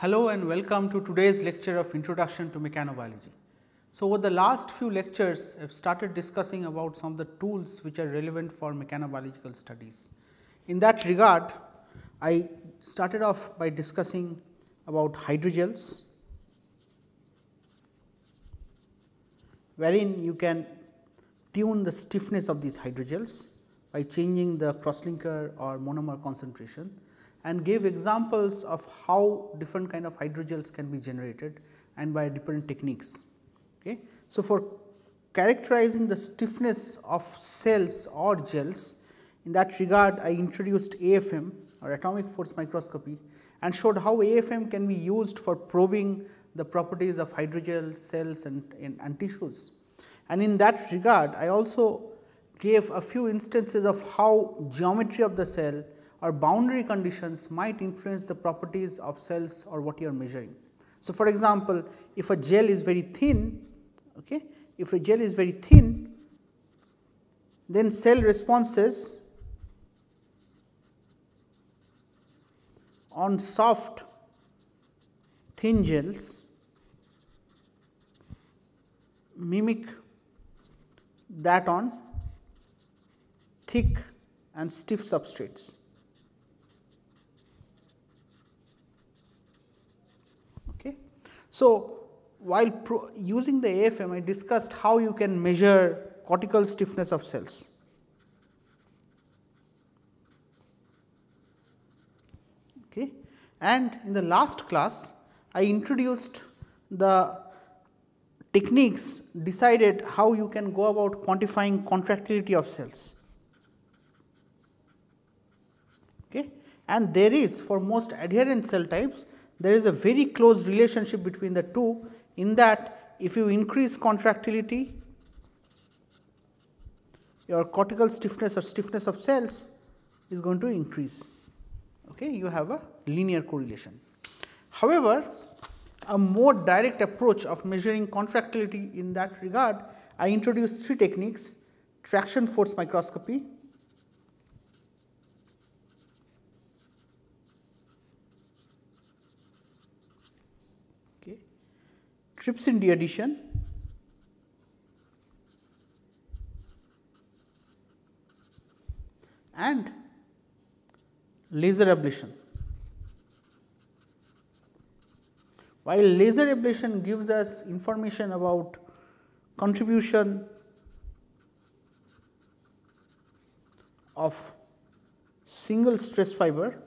Hello and welcome to today's lecture of Introduction to Mechanobiology. So, over the last few lectures, I have started discussing about some of the tools which are relevant for mechanobiological studies. In that regard, I started off by discussing about hydrogels, wherein you can tune the stiffness of these hydrogels by changing the crosslinker or monomer concentration, and gave examples of how different kind of hydrogels can be generated and by different techniques. Okay. So, for characterizing the stiffness of cells or gels, in that regard I introduced AFM or atomic force microscopy and showed how AFM can be used for probing the properties of hydrogel cells and tissues. And in that regard I also gave a few instances of how geometry of the cell or boundary conditions might influence the properties of cells or what you are measuring. So, for example, if a gel is very thin, if a gel is very thin, then cell responses on soft thin gels mimic that on thick and stiff substrates. Okay. So, while using the AFM, I discussed how you can measure cortical stiffness of cells. Okay. And in the last class, I introduced the techniques, decided how you can go about quantifying contractility of cells. Okay. And there is, for most adherent cell types, there is a very close relationship between the two, in that if you increase contractility, your cortical stiffness or stiffness of cells is going to increase. Okay. You have a linear correlation. However, a more direct approach of measuring contractility in that regard, I introduced three techniques: traction force microscopy, trypsin deaddition, and laser ablation. While laser ablation gives us information about contribution of single stress fiber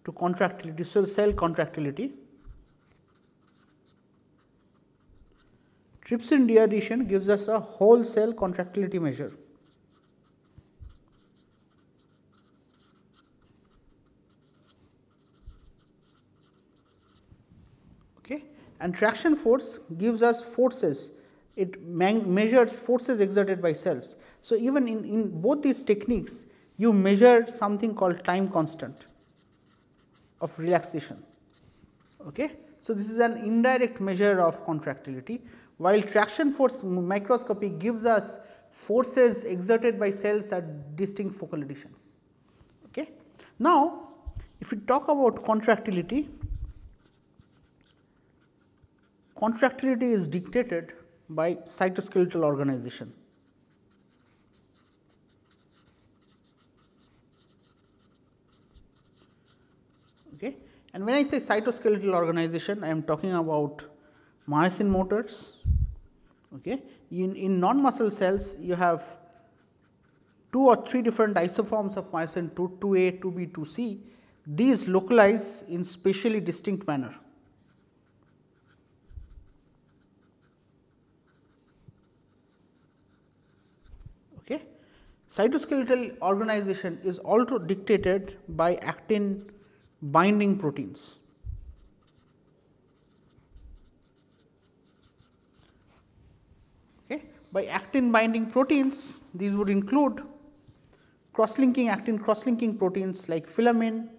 to contractility, so cell contractility, trypsin deaddition gives us a whole cell contractility measure. Okay. And traction force gives us forces, it measures forces exerted by cells. So, even in both these techniques you measure something called time constant of relaxation. Okay. So, this is an indirect measure of contractility, while traction force microscopy gives us forces exerted by cells at distinct focal additions. Okay. Now, if we talk about contractility, contractility is dictated by cytoskeletal organization. Okay. And when I say cytoskeletal organization, I am talking about myosin motors. Okay. In non-muscle cells, you have 2 or 3 different isoforms of myosin 2A, 2B, 2C. These localize in spatially distinct manner. Okay. Cytoskeletal organization is also dictated by actin binding proteins. Okay. By actin binding proteins, these would include cross-linking actin cross-linking proteins like filamin,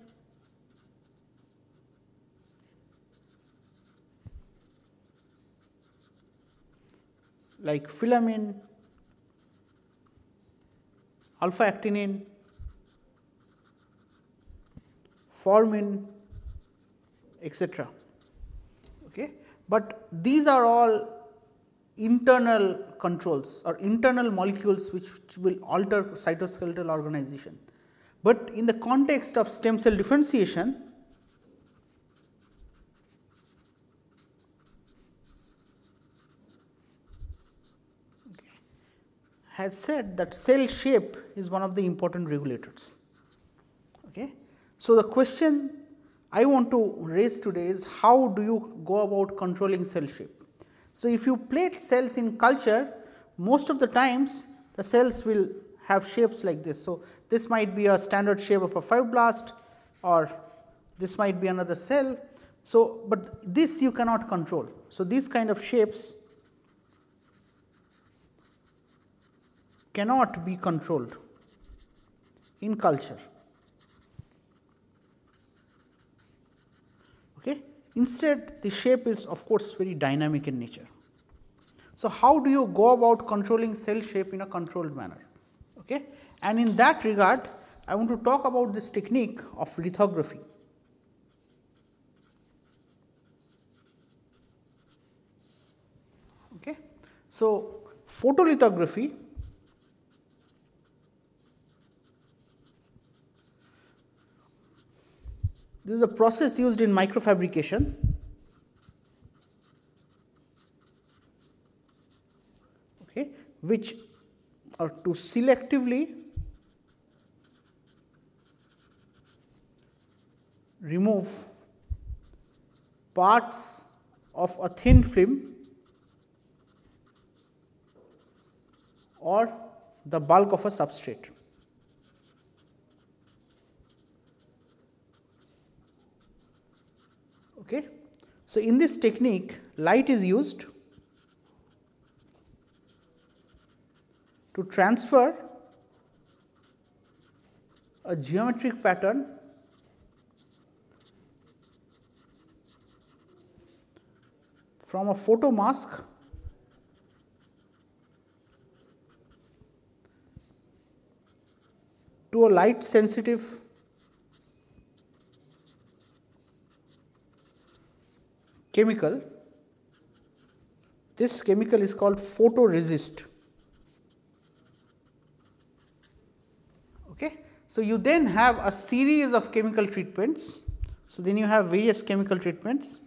alpha actinin, formin, etc. Okay. But these are all internal controls or internal molecules which will alter cytoskeletal organization. But in the context of stem cell differentiation, has said that cell shape is one of the important regulators. Okay. So, the question I want to raise today is how do you go about controlling cell shape? So, if you plate cells in culture, most of the times the cells will have shapes like this. So, this might be a standard shape of a fibroblast or this might be another cell. So, but this you cannot control. So, these kind of shapes cannot be controlled in culture. Okay. Instead, the shape is of course very dynamic in nature. So, how do you go about controlling cell shape in a controlled manner? Okay. And in that regard, I want to talk about this technique of lithography. Okay. So, photolithography this is a process used in microfabrication. Okay, which are to selectively remove parts of a thin film or the bulk of a substrate. Okay. So, in this technique light is used to transfer a geometric pattern from a photomask to a light sensitive chemical. This chemical is called Photoresist. Okay. So, you then have a series of chemical treatments. So, then you have various chemical treatments,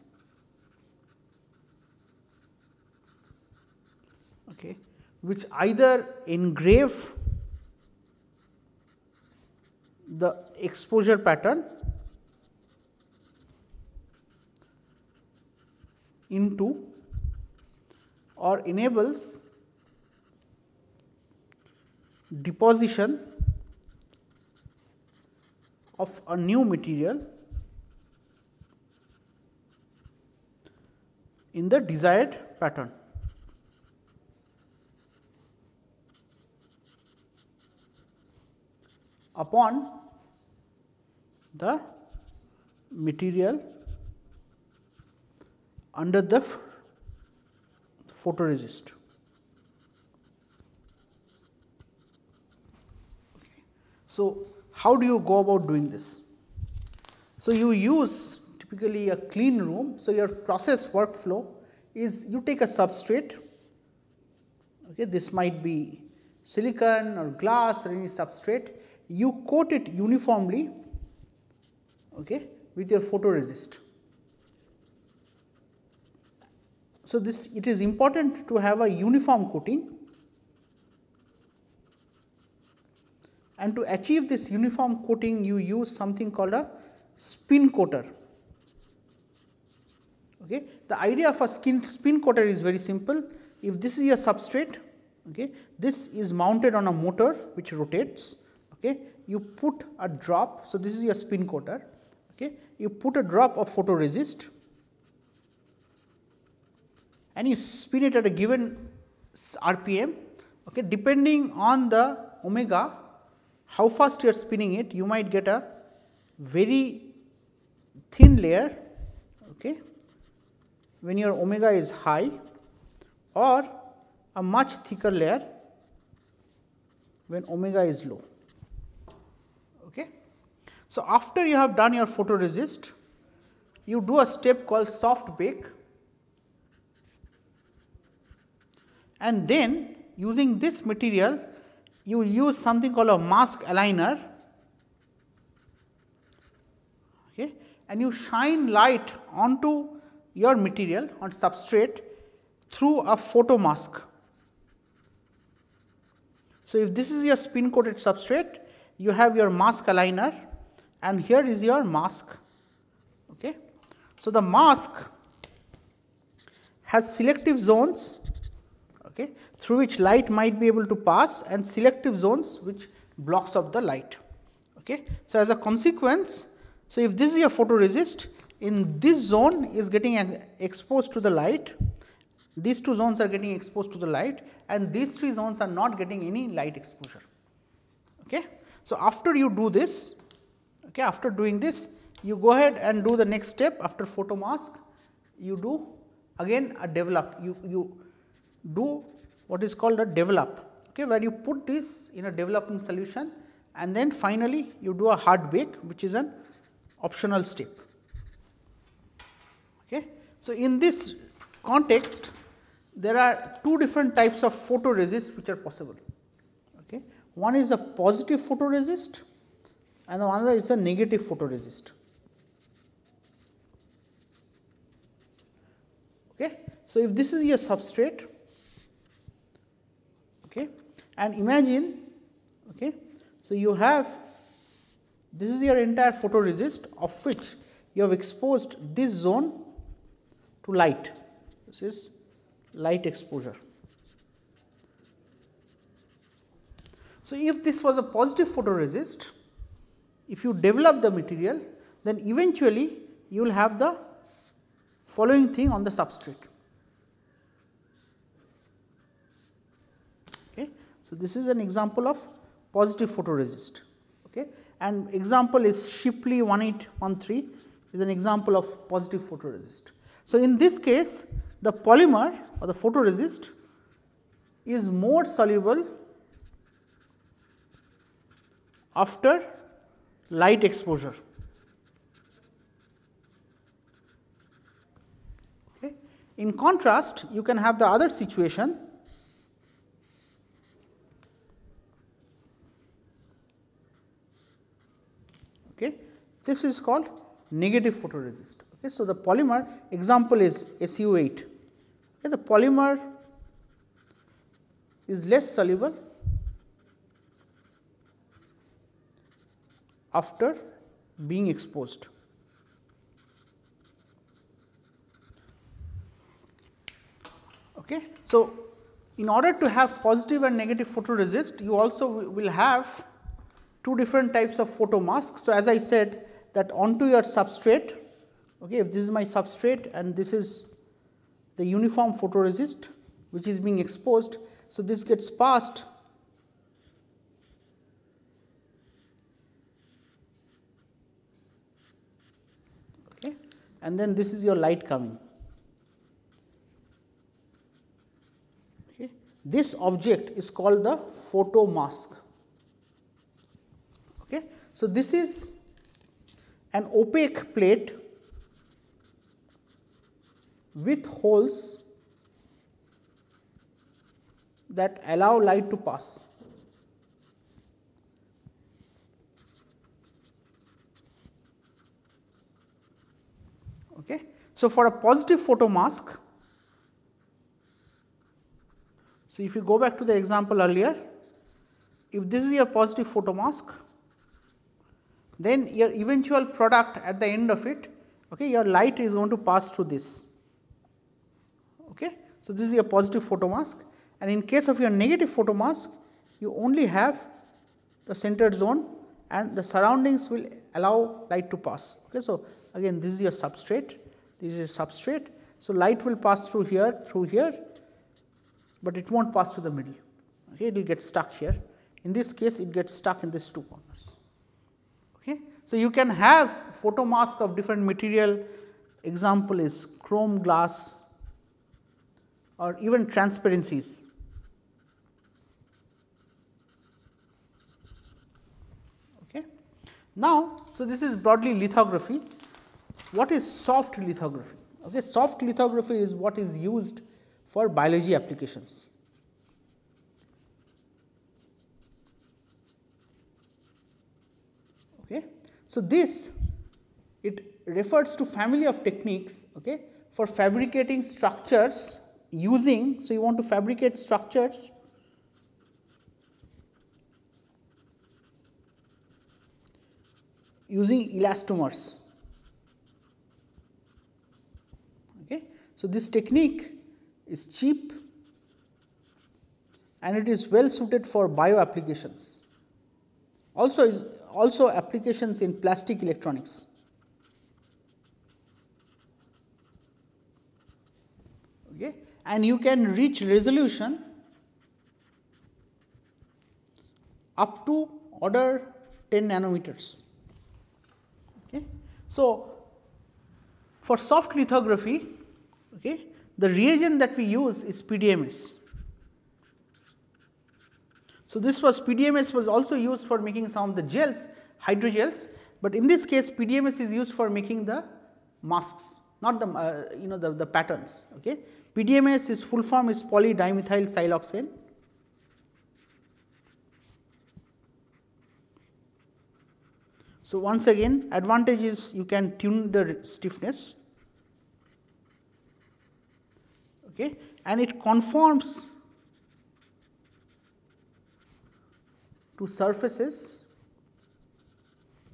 okay, which either engrave the exposure pattern into or enables deposition of a new material in the desired pattern. Upon the material under the photoresist. Okay. So, how do you go about doing this? So, you use typically a clean room. So, your process workflow is you take a substrate, okay, this might be silicon or glass or any substrate, you coat it uniformly, okay, with your photoresist. So, this it is important to have a uniform coating, and to achieve this uniform coating you use something called a spin coater. Okay. The idea of a spin coater is very simple. If this is your substrate, okay, this is mounted on a motor which rotates, okay, you put a drop. So, this is your spin coater, okay, you put a drop of photoresist and you spin it at a given RPM, okay, depending on the omega, how fast you are spinning it, you might get a very thin layer, okay, when your omega is high, or a much thicker layer when omega is low. Okay. So, after you have done your photoresist, you do a step called soft bake, and then using this material you use something called a mask aligner, okay, and you shine light onto your material on substrate through a photomask. So, if this is your spin coated substrate, you have your mask aligner and here is your mask. Okay. So, the mask has selective zones, okay, through which light might be able to pass, and selective zones which blocks up the light. Okay. So, as a consequence, so if this is your photoresist, in this zone is getting exposed to the light, these two zones are getting exposed to the light, and these three zones are not getting any light exposure. Okay. So, after you do this, okay, after doing this, you go ahead and do the next step. After photomask, you do again a develop, you do what is called a develop, okay, where you put this in a developing solution, and then finally you do a hard bake, which is an optional step. Okay. So, in this context, there are two different types of photoresist which are possible. Okay. One is a positive photoresist and the other is a negative photoresist. Okay. So, if this is your substrate, okay, and imagine, okay, so you have, this is your entire photoresist, of which you have exposed this zone to light. This is light exposure. So, if this was a positive photoresist, if you develop the material, then eventually you will have the following thing on the substrate. Okay. So, this is an example of positive photoresist, okay, and example is Shipley 1813 is an example of positive photoresist. So, in this case, the polymer or the photoresist is more soluble after light exposure. Okay. In contrast, you can have the other situation. Okay. This is called negative photoresist. Okay. So, the polymer example is SU8. Okay. The polymer is less soluble after being exposed. Okay. So, in order to have positive and negative photoresist, you also will have two different types of photomask. So, as I said that onto your substrate, okay, if this is my substrate and this is the uniform photoresist which is being exposed. So, this gets passed okay, and then this is your light coming. Okay. This object is called the photomask. Okay. So, this is an opaque plate with holes that allow light to pass. Okay. So, for a positive photomask, so if you go back to the example earlier, if this is your positive photomask, then your eventual product at the end of it, okay, your light is going to pass through this. Okay. So, this is your positive photomask, and in case of your negative photomask, you only have the centered zone and the surroundings will allow light to pass. Okay. So, again this is your substrate, this is a substrate. So, light will pass through here, but it will not pass through the middle, okay, it will get stuck here. In this case, it gets stuck in these two corners. Okay. So, you can have photomask of different material, example is chrome glass or even transparencies. Okay. Now, so this is broadly lithography. What is soft lithography? Okay, soft lithography is what is used for biology applications. Okay. So, this it refers to family of techniques, okay, for fabricating structures using. So, you want to fabricate structures using elastomers. Okay. So, this technique is cheap and it is well suited for bio applications. Also applications in plastic electronics. Okay. And you can reach resolution up to order 10 nanometers. Okay. So, for soft lithography, okay, the reagent that we use is PDMS. So, this was PDMS was also used for making some of the gels, hydrogels, but in this case PDMS is used for making the masks, not the the patterns. Okay. PDMS is full form is polydimethyl siloxane. So, once again advantage is you can tune the stiffness, okay, and it conforms to surfaces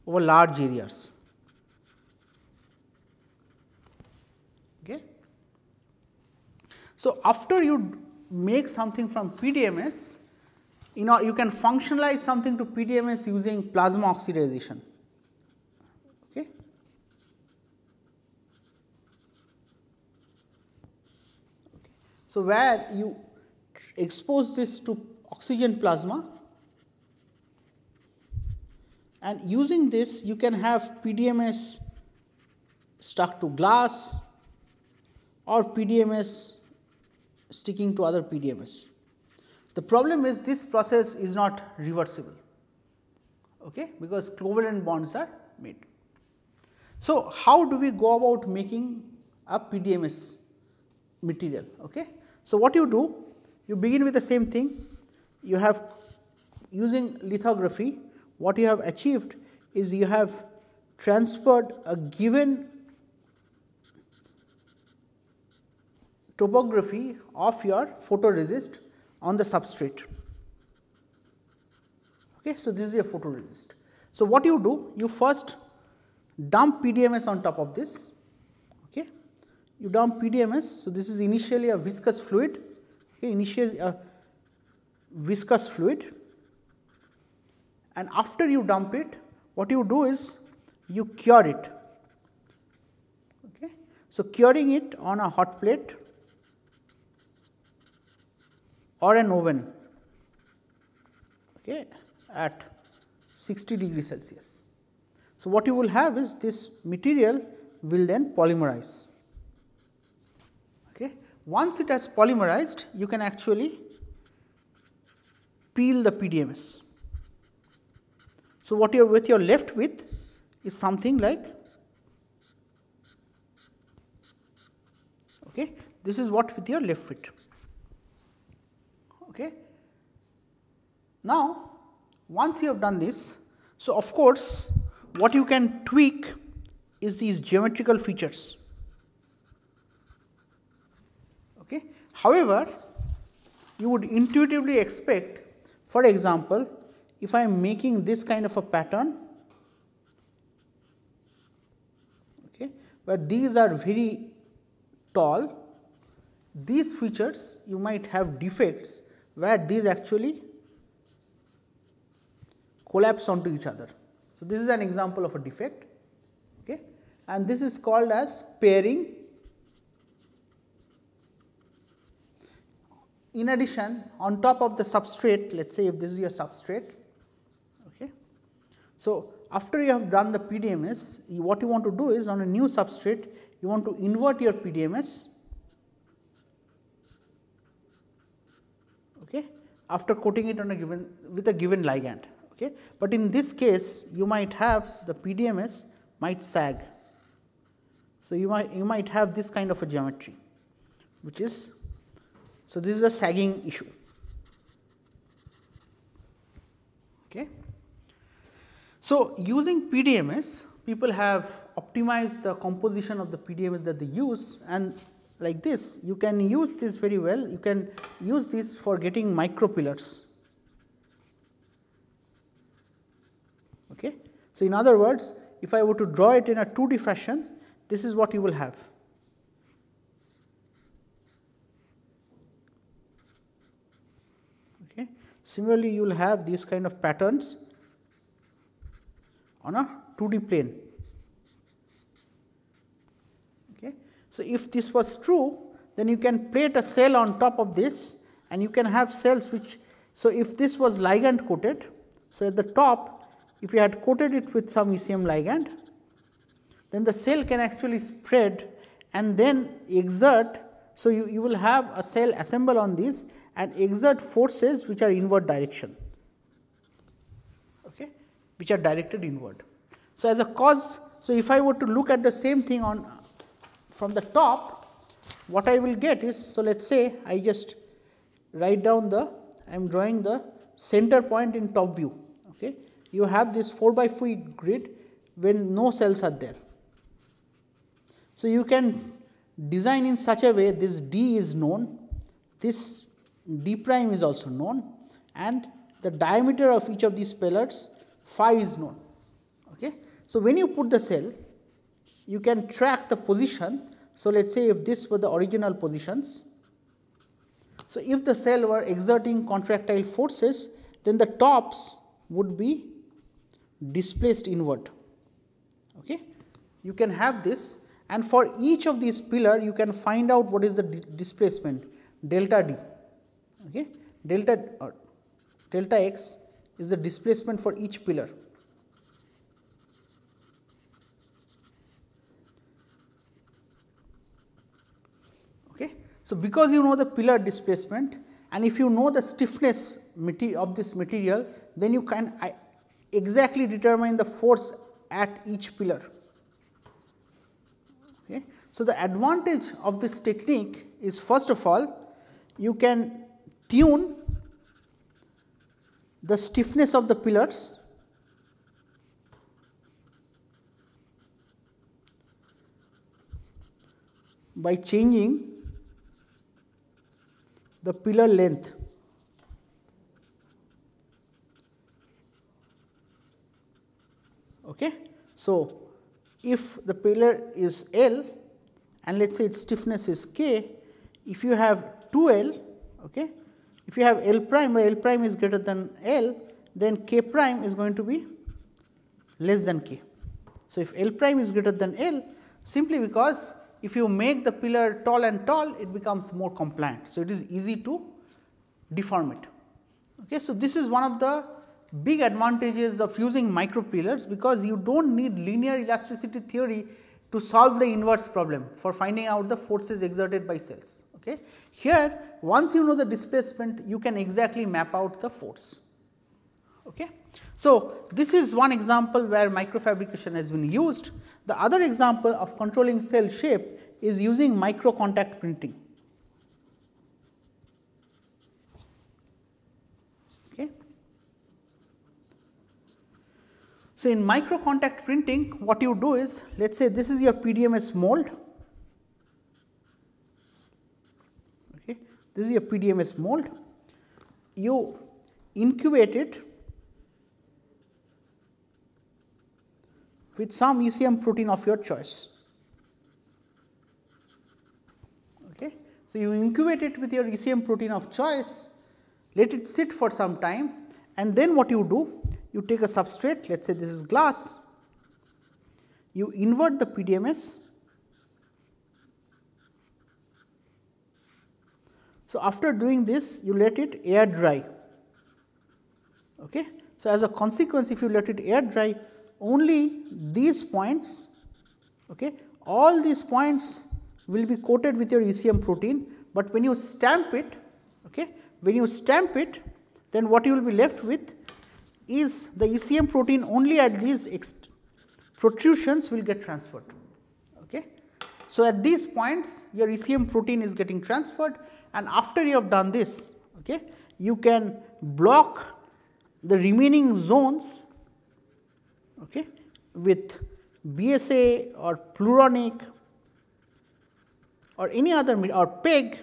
over large areas. Okay. So, after you make something from PDMS, you can functionalize something to PDMS using plasma oxidization. Okay. So, where you expose this to oxygen plasma, and using this you can have PDMS stuck to glass or PDMS sticking to other PDMS. The problem is this process is not reversible, okay, because covalent bonds are made. So, how do we go about making a PDMS material? Okay. So, what you do, you begin with the same thing, you have using lithography, what you have achieved is you have transferred a given topography of your photoresist on the substrate. Okay. So, this is your photoresist. So, what you do, you first dump PDMS on top of this. Okay. You dump PDMS. So, this is initially a viscous fluid, okay, initially a viscous fluid, and after you dump it, what you do is you cure it. Okay. So, curing it on a hot plate or an oven, okay, at 60 degrees Celsius. So, what you will have is this material will then polymerize. Okay. Once it has polymerized, you can actually peel the PDMS. So, what you are left with is something like, okay, this is what with your left with. Okay. Now, once you have done this, so of course, what you can tweak is these geometrical features. Okay. However, you would intuitively expect, for example, if I am making this kind of a pattern, okay, where these are very tall, these features you might have defects where these actually collapse onto each other. So, this is an example of a defect, okay, and this is called as pairing. In addition, on top of the substrate, let us say if this is your substrate, okay. So, after you have done the PDMS, what you want to do is on a new substrate, you want to invert your PDMS, okay, after coating it on a given with a given ligand. Okay. But in this case you might have the PDMS might sag. So, you might have this kind of a geometry, which is, so this is a sagging issue. Okay. So, using PDMS, people have optimized the composition of the PDMS that they use, and like this you can use this very well. You can use this for getting micro pillars. Okay. So, in other words, if I were to draw it in a 2D fashion, this is what you will have. Okay. Similarly, you will have these kind of patterns on a 2D plane. Okay. So, if this was true, then you can plate a cell on top of this and you can have cells which, so if this was ligand coated, so at the top if you had coated it with some ECM ligand, then the cell can actually spread and then exert. So, you will have a cell assemble on this and exert forces which are inward direction, okay, which are directed inward. So, as a cause, so if I were to look at the same thing on from the top, what I will get is, so let us say I just write down the, I am drawing the center point in top view. Okay. You have this 4×4 grid when no cells are there. So, you can design in such a way this D is known, this D prime is also known, and the diameter of each of these pillars phi is known. Okay. So, when you put the cell, you can track the position. So, let us say if this were the original positions. So, if the cell were exerting contractile forces, then the tops would be displaced inward. Okay. You can have this, and for each of these pillar you can find out what is the displacement delta D. Okay. Delta x is the displacement for each pillar. Okay. So, because you know the pillar displacement and if you know the stiffness of this material, then you can exactly determine the force at each pillar. Okay. So, the advantage of this technique is, first of all, you can tune the stiffness of the pillars by changing the pillar length. Okay. So, if the pillar is L and let us say its stiffness is K, if you have 2L, okay, if you have L prime where L prime is greater than L, then K prime is going to be less than K. So, if L prime is greater than L, simply because if you make the pillar tall and tall, it becomes more compliant. So, it is easy to deform it. Okay. So, this is one of the big advantages of using micro pillars, because you do not need linear elasticity theory to solve the inverse problem for finding out the forces exerted by cells. Okay. Here, once you know the displacement, you can exactly map out the force. Okay. So, this is one example where microfabrication has been used. The other example of controlling cell shape is using micro contact printing. Okay. So, in micro contact printing, what you do is, let us say this is your PDMS mold. Okay. This is your PDMS mold. You incubate it with some ECM protein of your choice. Okay. So, you incubate it with your ECM protein of choice, let it sit for some time, and then what you do, you take a substrate, let us say this is glass, you invert the PDMS. So, after doing this, you let it air dry. Okay. So, as a consequence, if you let it air dry, only these points, okay, all these points will be coated with your ECM protein, but when you stamp it, okay, when you stamp it, then what you will be left with, is the ECM protein only at these protrusions will get transferred. Okay. So, at these points your ECM protein is getting transferred, and after you have done this, okay, you can block the remaining zones, okay, with BSA or pluronic or any other or PEG,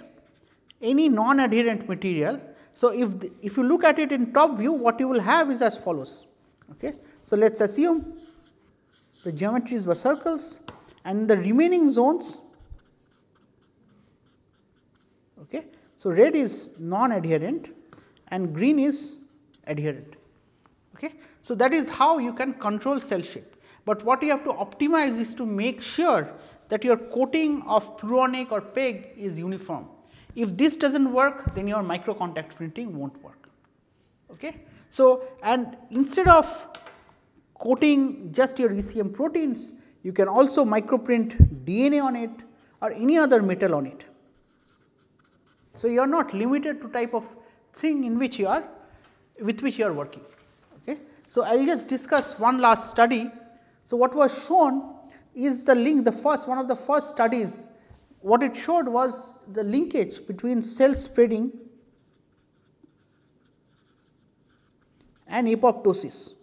any non-adherent material. So, if you look at it in top view, what you will have is as follows. Okay. So, let us assume the geometries were circles, and the remaining zones, okay. So, red is non-adherent and green is adherent. Okay. So, that is how you can control cell shape, but what you have to optimize is to make sure that your coating of pluronic or PEG is uniform. If this does not work, then your micro contact printing will not work. Okay. So, and instead of coating just your ECM proteins, you can also microprint DNA on it or any other metal on it. So, you are not limited to type of thing in which you are with which you are working. Okay. So, I will just discuss one last study. So, what was shown is the link, the first one of the first studies, what it showed was the linkage between cell spreading and apoptosis.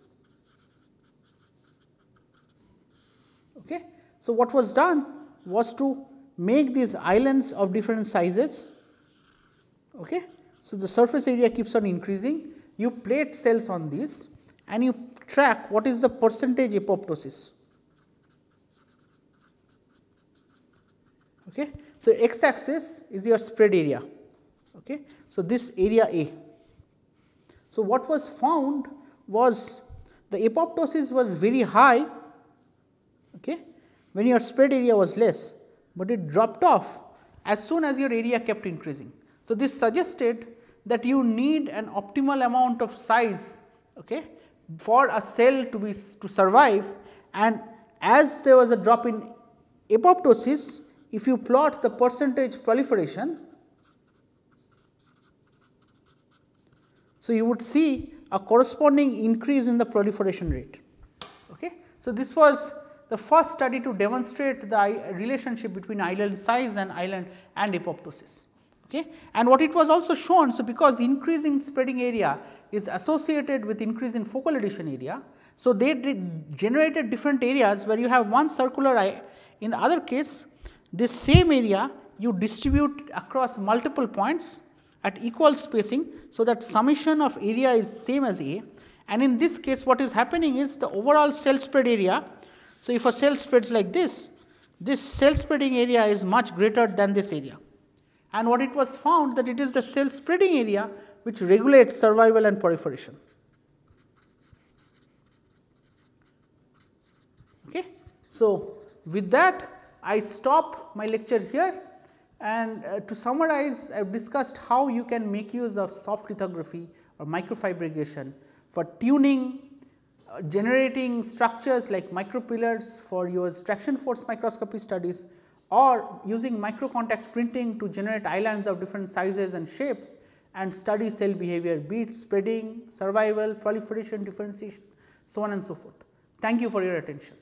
Okay. So, what was done was to make these islands of different sizes. Okay. So, the surface area keeps on increasing, you plate cells on these and you track what is the percentage apoptosis. Okay. So, x axis is your spread area. Okay. So, this area A. So, what was found was the apoptosis was very high, okay, when your spread area was less, but it dropped off as soon as your area kept increasing. So, this suggested that you need an optimal amount of size, okay, for a cell to survive, and as there was a drop in apoptosis, if you plot the percentage proliferation, so you would see a corresponding increase in the proliferation rate. Okay. So, this was the first study to demonstrate the relationship between island size and island and apoptosis. Okay. And what it was also shown, so because increasing spreading area is associated with increase in focal adhesion area, so they generated different areas where you have one circular eye. In the other case, this same area you distribute across multiple points at equal spacing, so that summation of area is same as A, and in this case what is happening is the overall cell spread area. So, if a cell spreads like this cell spreading area is much greater than this area, and what it was found that it is the cell spreading area which regulates survival and proliferation. Okay. So, with that I stop my lecture here, and to summarize, I have discussed how you can make use of soft lithography or microfabrication for tuning, generating structures like micropillars for your traction force microscopy studies, or using micro contact printing to generate islands of different sizes and shapes and study cell behavior, be it spreading, survival, proliferation, differentiation, so on and so forth. Thank you for your attention.